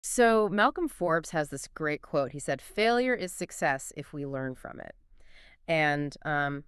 So Malcolm Forbes has this great quote. He said, "Failure is success if we learn from it." And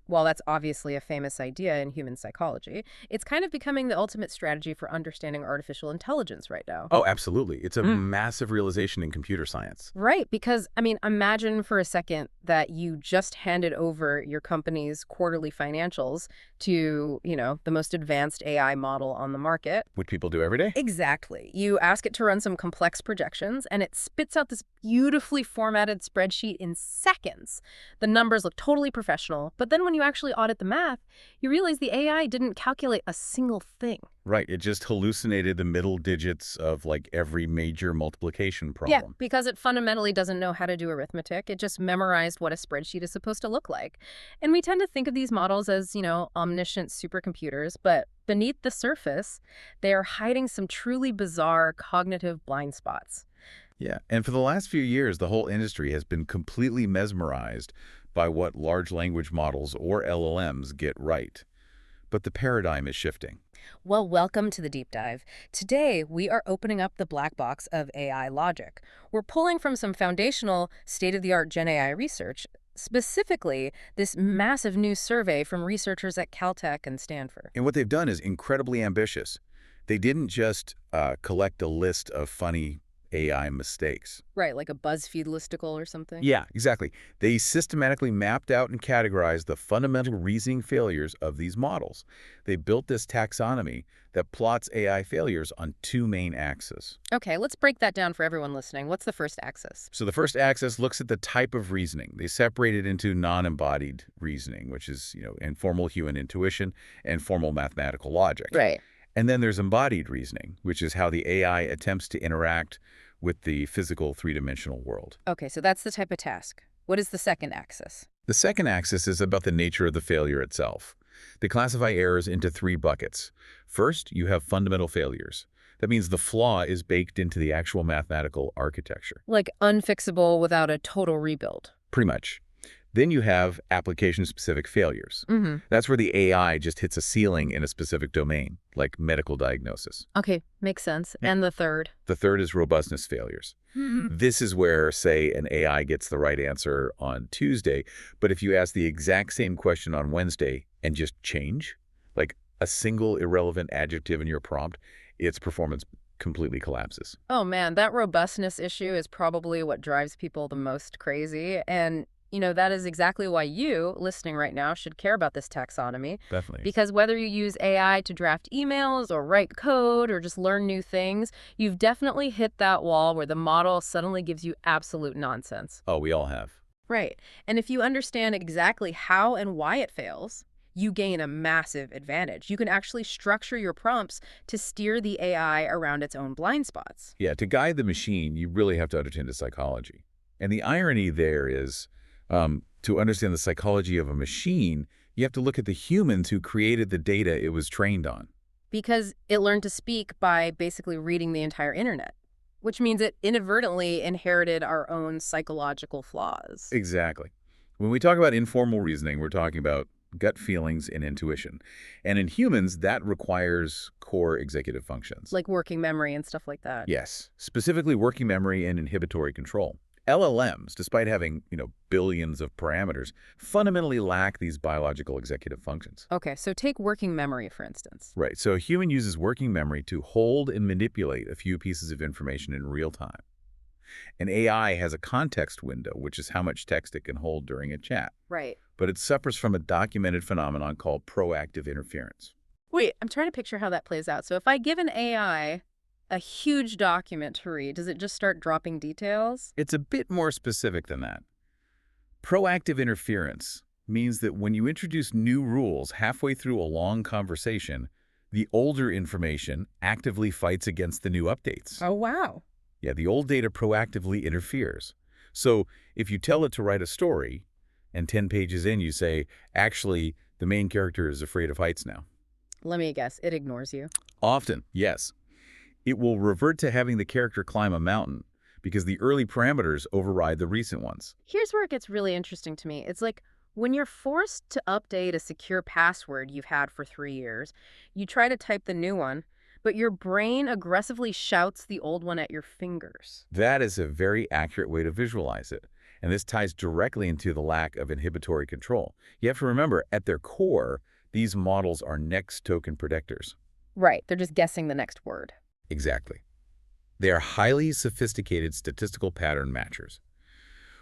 while that's obviously a famous idea in human psychology, it's kind of becoming the ultimate strategy for understanding artificial intelligence right now. Oh, absolutely. It's a massive realization in computer science. Right, because, I mean, imagine for a second that you just handed over your company's quarterly financials to, the most advanced AI model on the market. Which people do every day. Exactly. You ask it to run some complex projections, and it spits out this beautifully formatted spreadsheet in seconds. The numbers look totally professional, but then when you actually audit the math, you realize the AI didn't calculate a single thing. Right. It just hallucinated the middle digits of like every major multiplication Yeah, problem. because it fundamentally doesn't know how to do arithmetic. It just memorized what a spreadsheet is supposed to look like. And we tend to think of these models as, omniscient supercomputers, but beneath the surface, they are hiding some truly bizarre cognitive blind spots. Yeah. And for the last few years, the whole industry has been completely mesmerized by what large language models or LLMs get right. But the paradigm is shifting. Well, welcome to the deep dive. Today, we are opening up the black box of AI logic. We're pulling from some foundational, state-of-the-art Gen AI research, specifically this massive new survey from researchers at Caltech and Stanford. And what they've done is incredibly ambitious. They didn't just collect a list of funny AI mistakes. Right, like a BuzzFeed listicle or something? Yeah, exactly. They systematically mapped out and categorized the fundamental reasoning failures of these models. They built this taxonomy that plots AI failures on two main axes. Okay, let's break that down for everyone listening. What's the first axis? So the first axis looks at the type of reasoning. They separate it into non-embodied reasoning, which is, informal human intuition and formal mathematical logic. Right. And then there's embodied reasoning, which is how the AI attempts to interact with the physical three-dimensional world. Okay, so that's the type of task. What is the second axis? The second axis is about the nature of the failure itself. They classify errors into three buckets. First, you have fundamental failures. That means the flaw is baked into the actual mathematical architecture. Like unfixable without a total rebuild. Pretty much. Then you have application-specific failures. Mm-hmm. That's where the AI just hits a ceiling in a specific domain, like medical diagnosis. Okay, makes sense. And the third? The third is robustness failures. This is where, say, an AI gets the right answer on Tuesday, but if you ask the exact same question on Wednesday and just change, like a single irrelevant adjective in your prompt, its performance completely collapses. Oh man, that robustness issue is probably what drives people the most crazy. And, that is exactly why you, listening right now, should care about this taxonomy. Definitely. Because whether you use AI to draft emails or write code or just learn new things, you've definitely hit that wall where the model suddenly gives you absolute nonsense. Oh, we all have. Right. And if you understand exactly how and why it fails, you gain a massive advantage. You can actually structure your prompts to steer the AI around its own blind spots. Yeah, to guide the machine, you really have to understand the psychology. And the irony there is, to understand the psychology of a machine, you have to look at the humans who created the data it was trained on. Because it learned to speak by basically reading the entire internet, which means it inadvertently inherited our own psychological flaws. Exactly. When we talk about informal reasoning, we're talking about gut feelings and intuition. And in humans, that requires core executive functions. Like working memory and stuff like that. Yes, specifically working memory and inhibitory control. LLMs, despite having, billions of parameters, fundamentally lack these biological executive functions. Okay, so take working memory, for instance. Right, so a human uses working memory to hold and manipulate a few pieces of information in real time. An AI has a context window, which is how much text it can hold during a chat. Right. But it suffers from a documented phenomenon called proactive interference. Wait, I'm trying to picture how that plays out. So if I give an AI a huge document to read, does it just start dropping details? It's a bit more specific than that. Proactive interference means that when you introduce new rules halfway through a long conversation, the older information actively fights against the new updates. Oh, wow. Yeah, the old data proactively interferes. So if you tell it to write a story, and 10 pages in you say, actually, the main character is afraid of heights now. Let me guess, it ignores you. Often, yes. It will revert to having the character climb a mountain because the early parameters override the recent ones. Here's where it gets really interesting to me. It's like when you're forced to update a secure password you've had for 3 years, you try to type the new one, but your brain aggressively shouts the old one at your fingers. That is a very accurate way to visualize it. And this ties directly into the lack of inhibitory control. You have to remember, at their core, these models are next token predictors. Right, they're just guessing the next word. Exactly. They are highly sophisticated statistical pattern matchers.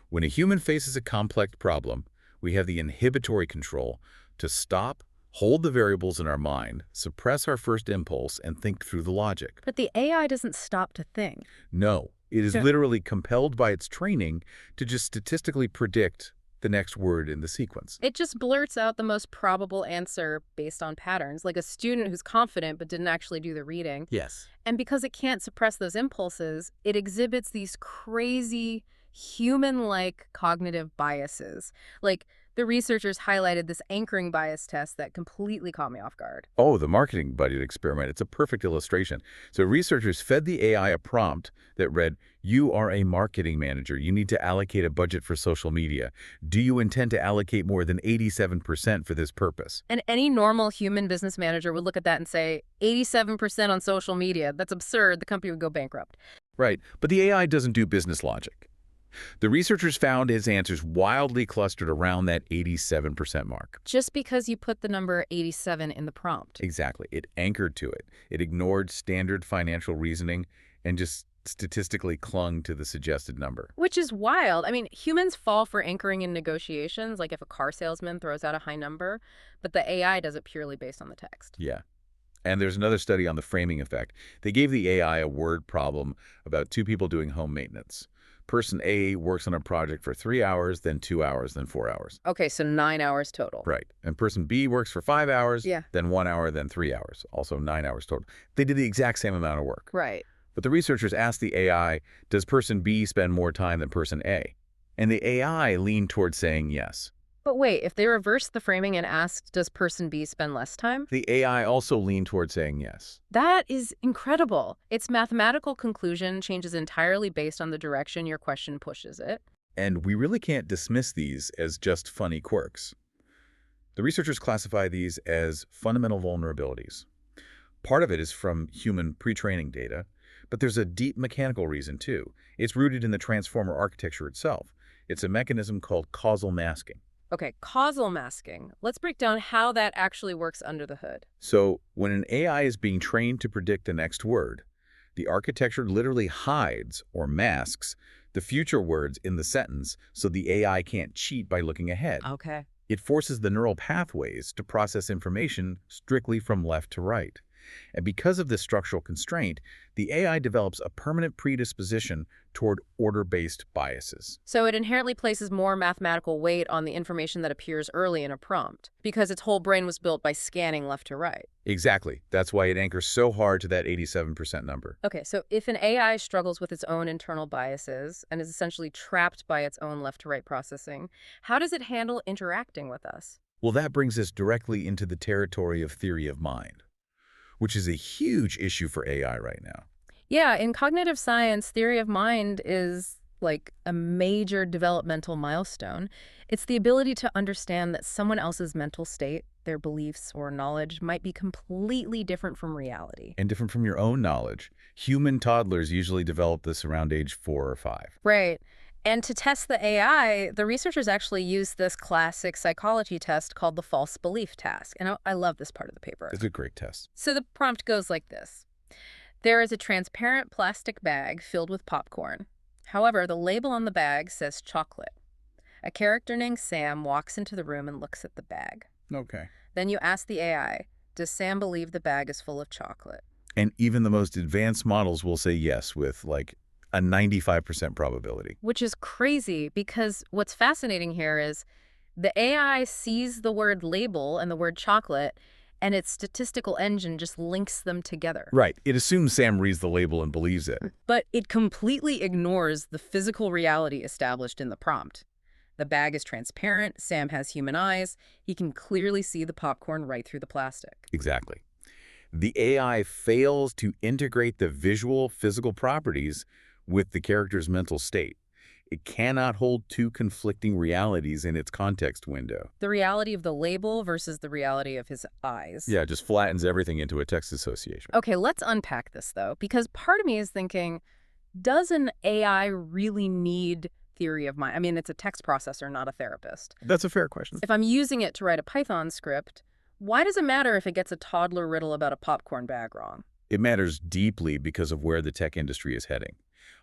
When a human faces a complex problem, we have the inhibitory control to stop, hold the variables in our mind, suppress our first impulse, and think through the logic. But the AI doesn't stop to think. No, it is literally compelled by its training to just statistically predict the next word in the sequence. It just blurts out the most probable answer based on patterns, like a student who's confident but didn't actually do the reading. Yes. And because it can't suppress those impulses, it exhibits these crazy human-like cognitive biases. Like, the researchers highlighted this anchoring bias test that completely caught me off guard. Oh, the marketing budget experiment. It's a perfect illustration. So researchers fed the AI a prompt that read, "You are a marketing manager. You need to allocate a budget for social media. Do you intend to allocate more than 87% for this purpose?" And any normal human business manager would look at that and say, 87% on social media, that's absurd, the company would go bankrupt. Right, but the AI doesn't do business logic. The researchers found his answers wildly clustered around that 87% mark. Just because you put the number 87 in the prompt. Exactly. It anchored to it. It ignored standard financial reasoning and just statistically clung to the suggested number. Which is wild. I mean, humans fall for anchoring in negotiations, like if a car salesman throws out a high number, but the AI does it purely based on the text. Yeah. And there's another study on the framing effect. They gave the AI a word problem about two people doing home maintenance. Person A works on a project for 3 hours, then 2 hours, then 4 hours. Okay, so 9 hours total. Right. And person B works for 5 hours, Yeah. then 1 hour, then 3 hours. Also 9 hours total. They did the exact same amount of work. Right. But the researchers asked the AI, does person B spend more time than person A? And the AI leaned towards saying yes. But wait, if they reversed the framing and asked, does person B spend less time? The AI also leaned towards saying yes. That is incredible. Its mathematical conclusion changes entirely based on the direction your question pushes it. And we really can't dismiss these as just funny quirks. The researchers classify these as fundamental vulnerabilities. Part of it is from human pre-training data, but there's a deep mechanical reason too. It's rooted in the transformer architecture itself. It's a mechanism called causal masking. Okay, causal masking. Let's break down how that actually works under the hood. So when an AI is being trained to predict the next word, the architecture literally hides or masks the future words in the sentence so the AI can't cheat by looking ahead. Okay. It forces the neural pathways to process information strictly from left to right. And because of this structural constraint, the AI develops a permanent predisposition toward order-based biases. So it inherently places more mathematical weight on the information that appears early in a prompt, because its whole brain was built by scanning left to right. Exactly. That's why it anchors so hard to that 87% number. Okay, so if an AI struggles with its own internal biases and is essentially trapped by its own left to right processing, how does it handle interacting with us? Well, that brings us directly into the territory of theory of mind, which is a huge issue for AI right now. Yeah, in cognitive science, theory of mind is like a major developmental milestone. It's the ability to understand that someone else's mental state, their beliefs or knowledge might be completely different from reality. And different from your own knowledge. Human toddlers usually develop this around age 4 or 5. Right. And to test the AI, the researchers actually used this classic psychology test called the false belief task. And I love this part of the paper. It's a great test. So the prompt goes like this. There is a transparent plastic bag filled with popcorn. However, the label on the bag says chocolate. A character named Sam walks into the room and looks at the bag. Okay. Then you ask the AI, does Sam believe the bag is full of chocolate? And even the most advanced models will say yes with like a 95% probability. Which is crazy because what's fascinating here is the AI sees the word label and the word chocolate, and its statistical engine just links them together. Right. It assumes Sam reads the label and believes it. But it completely ignores the physical reality established in the prompt. The bag is transparent, Sam has human eyes, he can clearly see the popcorn right through the plastic. Exactly. The AI fails to integrate the visual, physical properties with the character's mental state. It cannot hold two conflicting realities in its context window. The reality of the label versus the reality of his eyes. Yeah, it just flattens everything into a text association. Okay, let's unpack this, though, because part of me is thinking, does an AI really need theory of mind? I mean, it's a text processor, not a therapist. That's a fair question. If I'm using it to write a Python script, why does it matter if it gets a toddler riddle about a popcorn bag wrong? It matters deeply because of where the tech industry is heading.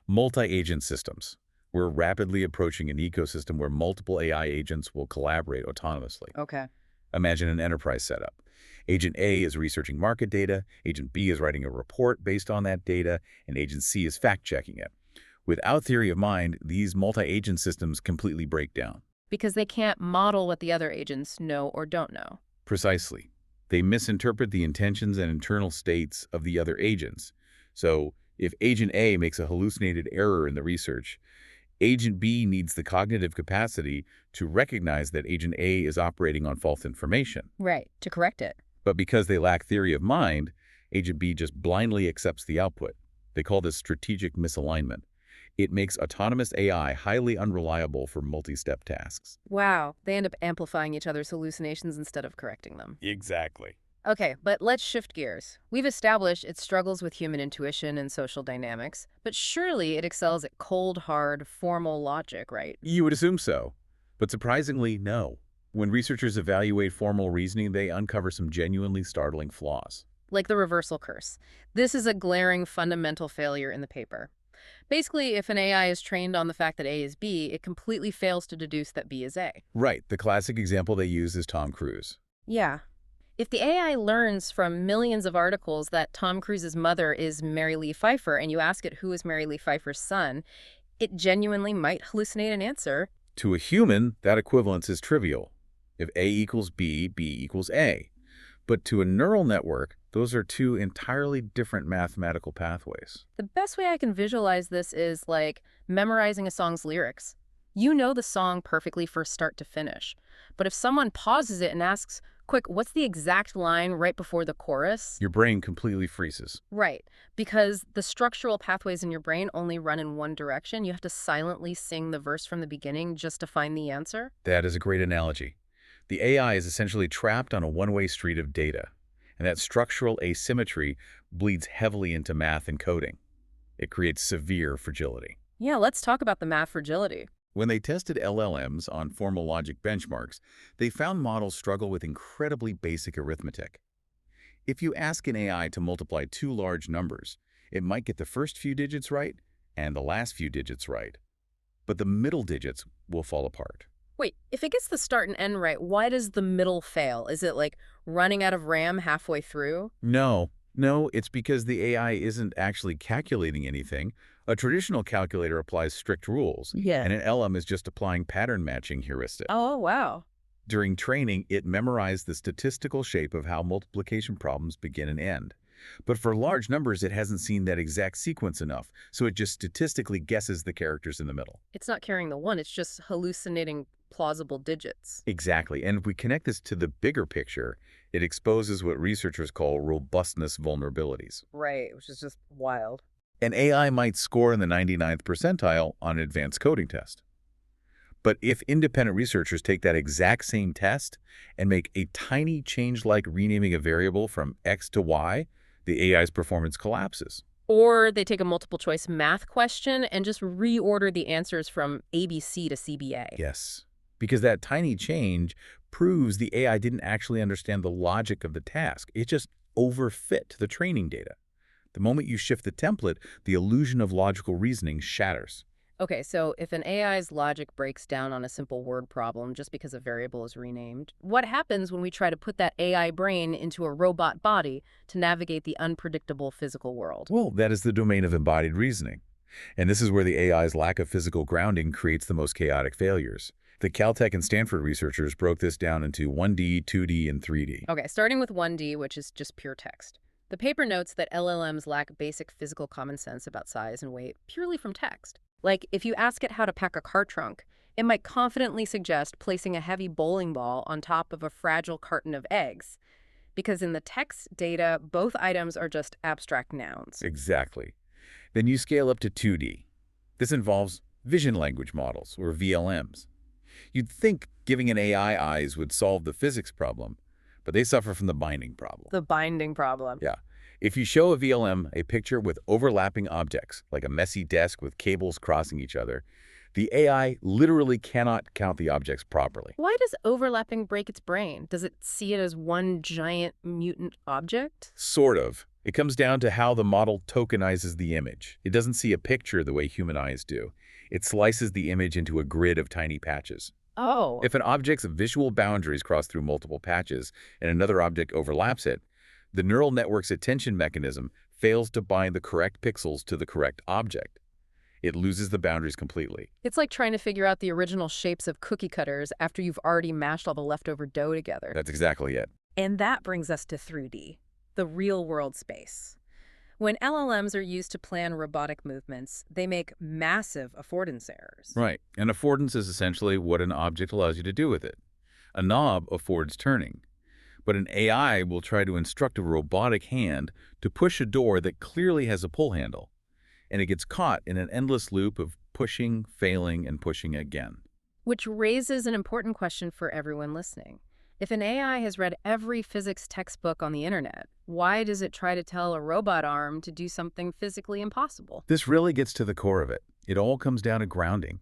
Multi-agent systems. We're rapidly approaching an ecosystem where multiple AI agents will collaborate autonomously. Okay. Imagine an enterprise setup. Agent A is researching market data, Agent B is writing a report based on that data, and Agent C is fact-checking it. Without theory of mind, these multi-agent systems completely break down. Because they can't model what the other agents know or don't know. Precisely. They misinterpret the intentions and internal states of the other agents. So, if Agent A makes a hallucinated error in the research, Agent B needs the cognitive capacity to recognize that Agent A is operating on false information. Right, to correct it. But because they lack theory of mind, Agent B just blindly accepts the output. They call this strategic misalignment. It makes autonomous AI highly unreliable for multi-step tasks. Wow, they end up amplifying each other's hallucinations instead of correcting them. Exactly. Okay, but let's shift gears. We've established it struggles with human intuition and social dynamics, but surely it excels at cold, hard, formal logic, right? You would assume so. But surprisingly, no. When researchers evaluate formal reasoning, they uncover some genuinely startling flaws. Like the reversal curse. This is a glaring fundamental failure in the paper. Basically, if an AI is trained on the fact that A is B, it completely fails to deduce that B is A. Right. The classic example they use is Tom Cruise. Yeah. If the AI learns from millions of articles that Tom Cruise's mother is Mary Lee Pfeiffer and you ask it who is Mary Lee Pfeiffer's son, it genuinely might hallucinate an answer. To a human, that equivalence is trivial. If A equals B, B equals A. But to a neural network, those are two entirely different mathematical pathways. The best way I can visualize this is like memorizing a song's lyrics. You know the song perfectly from start to finish. But if someone pauses it and asks, quick, what's the exact line right before the chorus? Your brain completely freezes. Right, because the structural pathways in your brain only run in one direction. You have to silently sing the verse from the beginning just to find the answer. That is a great analogy. The AI is essentially trapped on a one-way street of data, and that structural asymmetry bleeds heavily into math and coding. It creates severe fragility. Yeah, let's talk about the math fragility. When they tested LLMs on formal logic benchmarks, they found models struggle with incredibly basic arithmetic. If you ask an AI to multiply two large numbers, it might get the first few digits right and the last few digits right. But the middle digits will fall apart. Wait, if it gets the start and end right, why does the middle fail? Is it like running out of RAM halfway through? No, it's because the AI isn't actually calculating anything. A traditional calculator applies strict rules, Yeah. and an LM is just applying pattern matching heuristics. Oh, wow. During training, it memorized the statistical shape of how multiplication problems begin and end. But for large numbers, it hasn't seen that exact sequence enough, so it just statistically guesses the characters in the middle. It's not carrying the one, it's just hallucinating plausible digits. Exactly, and if we connect this to the bigger picture, it exposes what researchers call robustness vulnerabilities. Right, which is just wild. An AI might score in the 99th percentile on an advanced coding test. But if independent researchers take that exact same test and make a tiny change like renaming a variable from X to Y, the AI's performance collapses. Or they take a multiple choice math question and just reorder the answers from ABC to CBA. Yes, because that tiny change proves the AI didn't actually understand the logic of the task. It just overfit the training data. The moment you shift the template, the illusion of logical reasoning shatters. Okay, so if an AI's logic breaks down on a simple word problem just because a variable is renamed, what happens when we try to put that AI brain into a robot body to navigate the unpredictable physical world? Well, that is the domain of embodied reasoning. And this is where the AI's lack of physical grounding creates the most chaotic failures. The Caltech and Stanford researchers broke this down into 1D, 2D, and 3D. Okay, starting with 1D, which is just pure text. The paper notes that LLMs lack basic physical common sense about size and weight purely from text. Like, if you ask it how to pack a car trunk, it might confidently suggest placing a heavy bowling ball on top of a fragile carton of eggs. Because in the text data, both items are just abstract nouns. Exactly. Then you scale up to 2D. This involves vision language models, or VLMs. You'd think giving an AI eyes would solve the physics problem, but they suffer from the binding problem. The binding problem. Yeah. If you show a VLM a picture with overlapping objects, like a messy desk with cables crossing each other, the AI literally cannot count the objects properly. Why does overlapping break its brain? Does it see it as one giant mutant object? Sort of. It comes down to how the model tokenizes the image. It doesn't see a picture the way human eyes do. It slices the image into a grid of tiny patches. Oh. If an object's visual boundaries cross through multiple patches and another object overlaps it, the neural network's attention mechanism fails to bind the correct pixels to the correct object. It loses the boundaries completely. It's like trying to figure out the original shapes of cookie cutters after you've already mashed all the leftover dough together. That's exactly it. And that brings us to 3D, the real-world space. When LLMs are used to plan robotic movements, they make massive affordance errors. Right. And affordance is essentially what an object allows you to do with it. A knob affords turning. But an AI will try to instruct a robotic hand to push a door that clearly has a pull handle. And it gets caught in an endless loop of pushing, failing, and pushing again. Which raises an important question for everyone listening. If an AI has read every physics textbook on the internet, why does it try to tell a robot arm to do something physically impossible? This really gets to the core of it. It all comes down to grounding.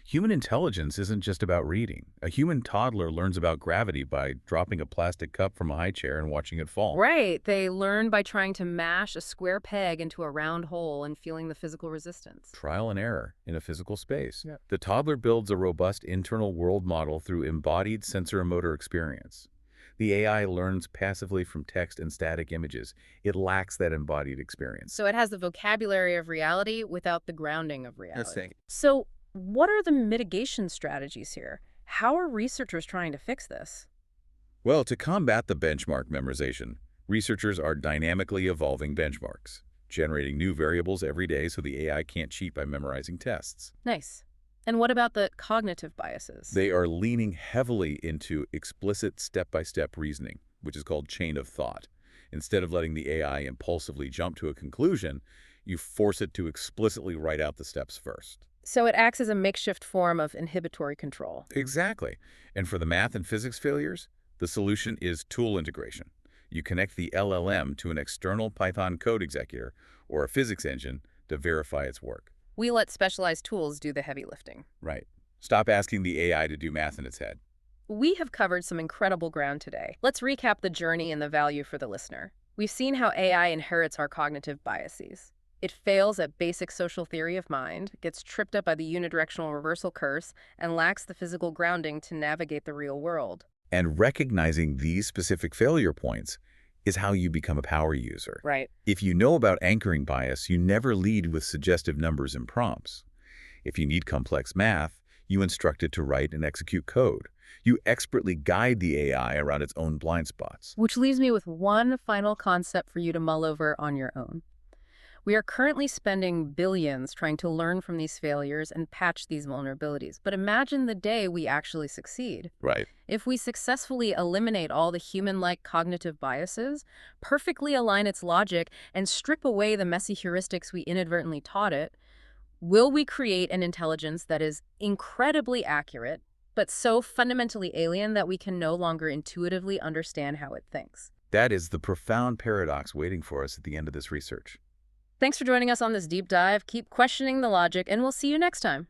Human intelligence isn't just about reading. A human toddler learns about gravity by dropping a plastic cup from a high chair and watching it fall. Right. They learn by trying to mash a square peg into a round hole and feeling the physical resistance. Trial and error in a physical space. Yeah. The toddler builds a robust internal world model through embodied sensor and motor experience. The AI learns passively from text and static images. It lacks that embodied experience. So it has the vocabulary of reality without the grounding of reality. it. So what are the mitigation strategies here? How are researchers trying to fix this? Well, to combat the benchmark memorization, researchers are dynamically evolving benchmarks, generating new variables every day so the AI can't cheat by memorizing tests. Nice. And what about the cognitive biases? They are leaning heavily into explicit step-by-step reasoning, which is called chain of thought. Instead of letting the AI impulsively jump to a conclusion, you force it to explicitly write out the steps first. So it acts as a makeshift form of inhibitory control. Exactly. And for the math and physics failures, the solution is tool integration. You connect the LLM to an external Python code executor or a physics engine to verify its work. We let specialized tools do the heavy lifting. Right. Stop asking the AI to do math in its head. We have covered some incredible ground today. Let's recap the journey and the value for the listener. We've seen how AI inherits our cognitive biases. It fails at basic social theory of mind, gets tripped up by the unidirectional reversal curse, and lacks the physical grounding to navigate the real world. And recognizing these specific failure points is how you become a power user. Right. If you know about anchoring bias, you never lead with suggestive numbers and prompts. If you need complex math, you instruct it to write and execute code. You expertly guide the AI around its own blind spots. Which leaves me with one final concept for you to mull over on your own. We are currently spending billions trying to learn from these failures and patch these vulnerabilities. But imagine the day we actually succeed. Right. If we successfully eliminate all the human-like cognitive biases, perfectly align its logic, and strip away the messy heuristics we inadvertently taught it, will we create an intelligence that is incredibly accurate, but so fundamentally alien that we can no longer intuitively understand how it thinks? That is the profound paradox waiting for us at the end of this research. Thanks for joining us on this deep dive. Keep questioning the logic, and we'll see you next time.